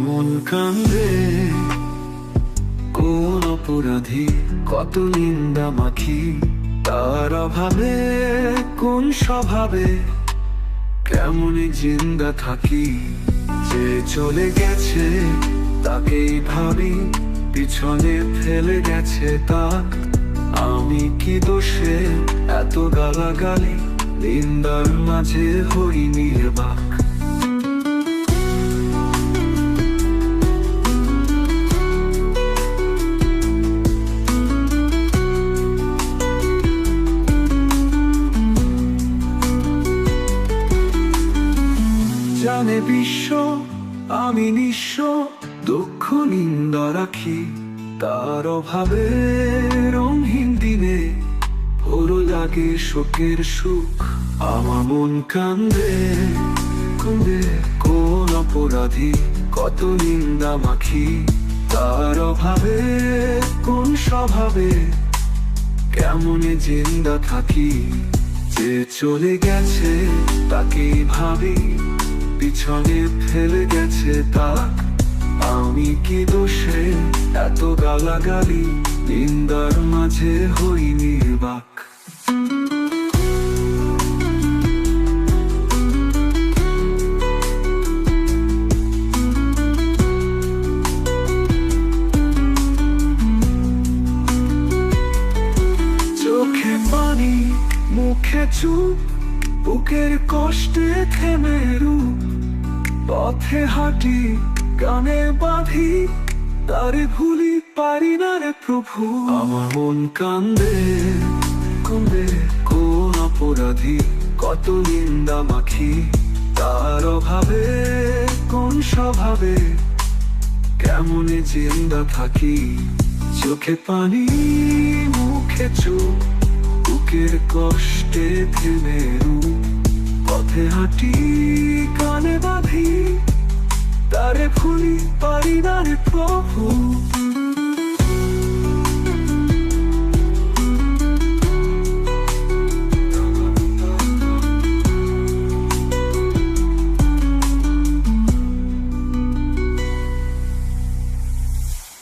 মন কান্দে কোন অপরাধী, কত নিন্দা মাখি তার অভাবে, কোন স্বভাবে কেমনে জিন্দা থাকি। যে চলে গেছে তাকেই ভাবি, পিছনে ফেলে গেছে তাক। আমি কি দোষে এত গালাগালি, নিন্দার মাঝে হই নির্বাক। জানে বিশ্ব আমি নিঃস্ব, দুঃখ নিন্দা রাখি তার অভাবে। রঙহীন দিনে ভোর লাগে শোকের সুখ, আমার মন কান্দে কান্দে কোন অপরাধী, কত নিন্দা মাখি তার অভাবে, কোন স্বভাবে কেমনে জিন্দা থাকি। যে চলে গেছে তাকেই ভাবি, পিছনে ফেলে গেছে তাক। আমি কি দোষে এত গালাগালি, নিন্দার মাঝে হই নির্বাক। চোখে পানি মুখে চুপ, বুকের কষ্টে থেমে রূপ। পথে হাঁটি গানে বাঁধি, তারে ভুলি পারি না রে প্রভু। আমার মন কান্দে কান্দে কোন অপরাধী, কত নিন্দা মাখি তার অভাবে, কোন স্বভাবে কেমনে জিন্দা থাকি। চোখে পানি মুখে চুপ, বুকের কষ্টে থেমে রূপ। পথে হাঁটি কানে বাঁধি, তারে ভুলি পারি না রে প্রভু।